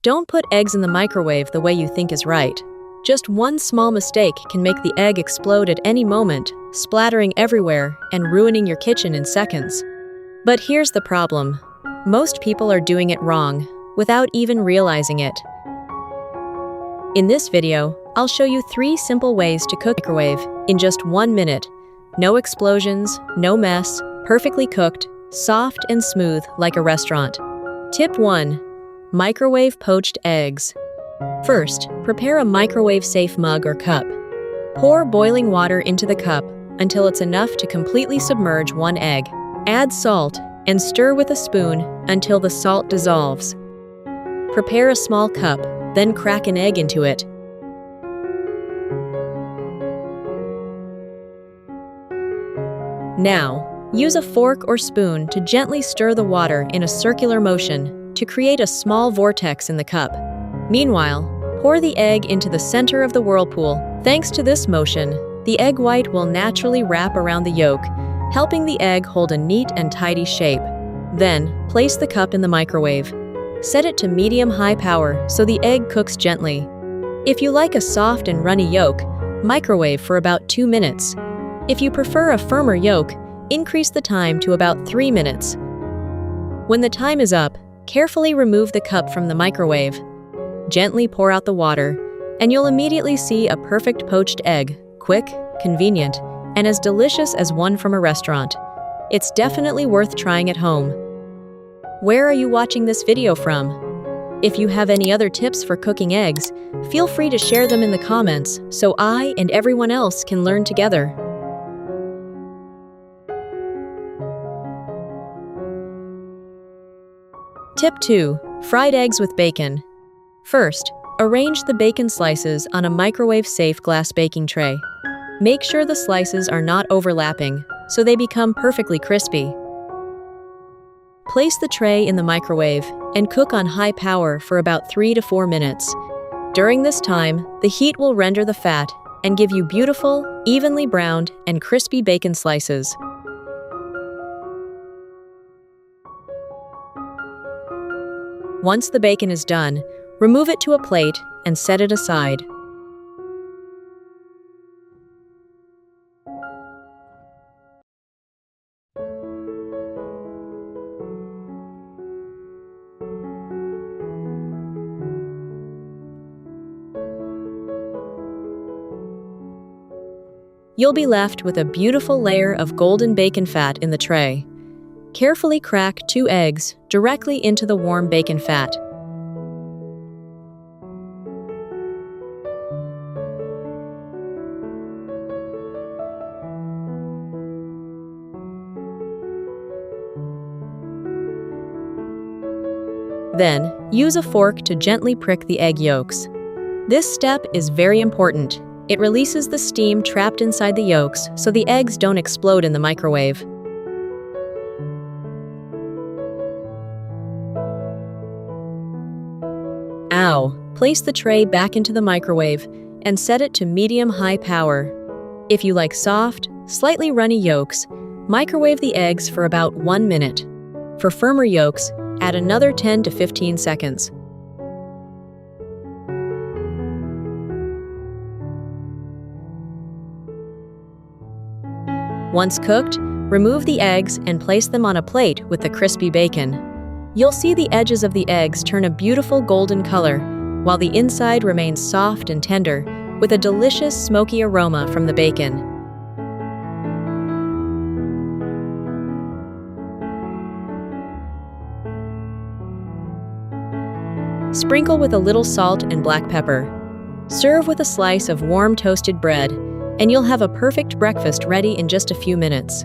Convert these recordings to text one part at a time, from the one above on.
Don't put eggs in the microwave the way you think is right. Just one small mistake can make the egg explode at any moment, splattering everywhere and ruining your kitchen in seconds. But here's the problem. Most people are doing it wrong, without even realizing it. In this video, I'll show you 3 simple ways to cook microwave in just 1 minute. No explosions, no mess, perfectly cooked, soft and smooth like a restaurant. Tip 1. Microwave poached eggs. First, prepare a microwave-safe mug or cup. Pour boiling water into the cup until it's enough to completely submerge 1 egg. Add salt and stir with a spoon until the salt dissolves. Prepare a small cup, then crack an egg into it. Now, use a fork or spoon to gently stir the water in a circular motion to create a small vortex in the cup. Meanwhile, pour the egg into the center of the whirlpool. Thanks to this motion, the egg white will naturally wrap around the yolk, helping the egg hold a neat and tidy shape. Then, place the cup in the microwave. Set it to medium-high power so the egg cooks gently. If you like a soft and runny yolk, microwave for about 2 minutes. If you prefer a firmer yolk, increase the time to about 3 minutes. When the time is up, carefully remove the cup from the microwave. Gently pour out the water, and you'll immediately see a perfect poached egg, quick, convenient, and as delicious as one from a restaurant. It's definitely worth trying at home. Where are you watching this video from? If you have any other tips for cooking eggs, feel free to share them in the comments so I and everyone else can learn together. Tip 2. Fried eggs with bacon. First, arrange the bacon slices on a microwave-safe glass baking tray. Make sure the slices are not overlapping, so they become perfectly crispy. Place the tray in the microwave and cook on high power for about 3 to 4 minutes. During this time, the heat will render the fat and give you beautiful, evenly browned, and crispy bacon slices. Once the bacon is done, remove it to a plate and set it aside. You'll be left with a beautiful layer of golden bacon fat in the tray. Carefully crack 2 eggs directly into the warm bacon fat. Then, use a fork to gently prick the egg yolks. This step is very important. It releases the steam trapped inside the yolks so the eggs don't explode in the microwave. Place the tray back into the microwave and set it to medium-high power. If you like soft, slightly runny yolks, microwave the eggs for about 1 minute. For firmer yolks, add another 10 to 15 seconds. Once cooked, remove the eggs and place them on a plate with the crispy bacon. You'll see the edges of the eggs turn a beautiful golden color, while the inside remains soft and tender, with a delicious smoky aroma from the bacon. Sprinkle with a little salt and black pepper. Serve with a slice of warm toasted bread, and you'll have a perfect breakfast ready in just a few minutes.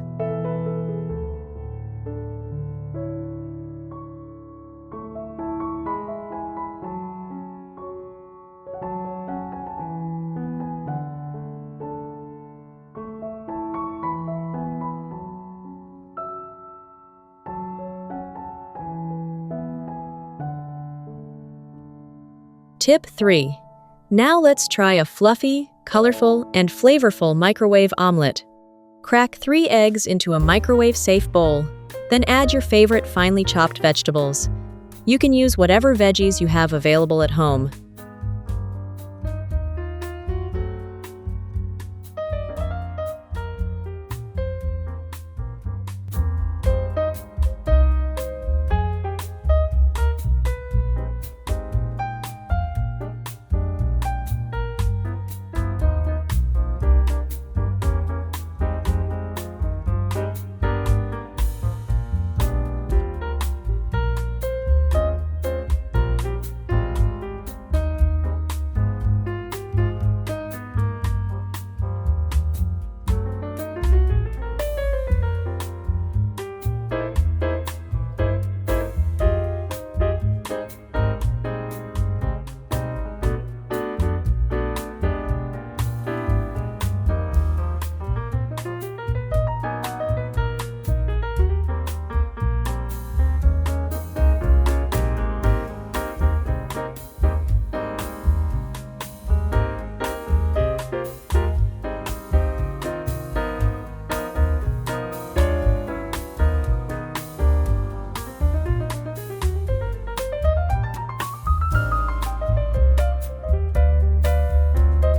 Tip 3. Now let's try a fluffy, colorful, and flavorful microwave omelette. Crack 3 eggs into a microwave-safe bowl, then add your favorite finely chopped vegetables. You can use whatever veggies you have available at home.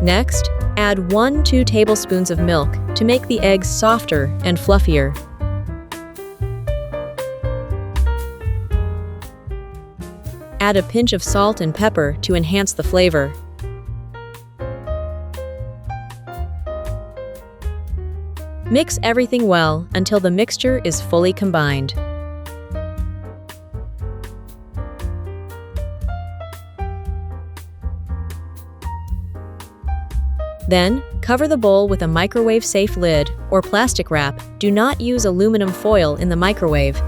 Next, add 1-2 tablespoons of milk to make the eggs softer and fluffier. Add a pinch of salt and pepper to enhance the flavor. Mix everything well until the mixture is fully combined. Then, cover the bowl with a microwave-safe lid or plastic wrap. Do not use aluminum foil in the microwave.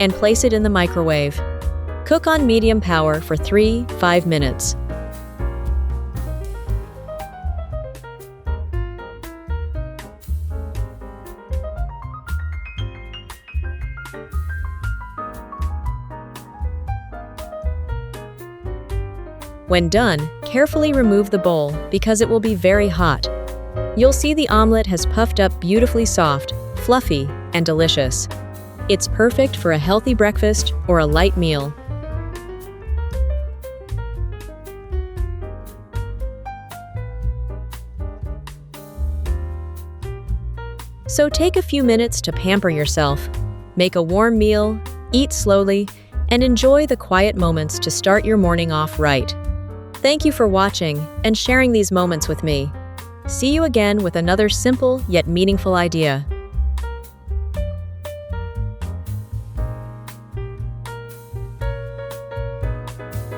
And place it in the microwave. Cook on medium power for 3-5 minutes. When done, carefully remove the bowl because it will be very hot. You'll see the omelette has puffed up beautifully soft, fluffy, and delicious. It's perfect for a healthy breakfast or a light meal. So take a few minutes to pamper yourself. Make a warm meal, eat slowly, and enjoy the quiet moments to start your morning off right. Thank you for watching and sharing these moments with me. See you again with another simple yet meaningful idea.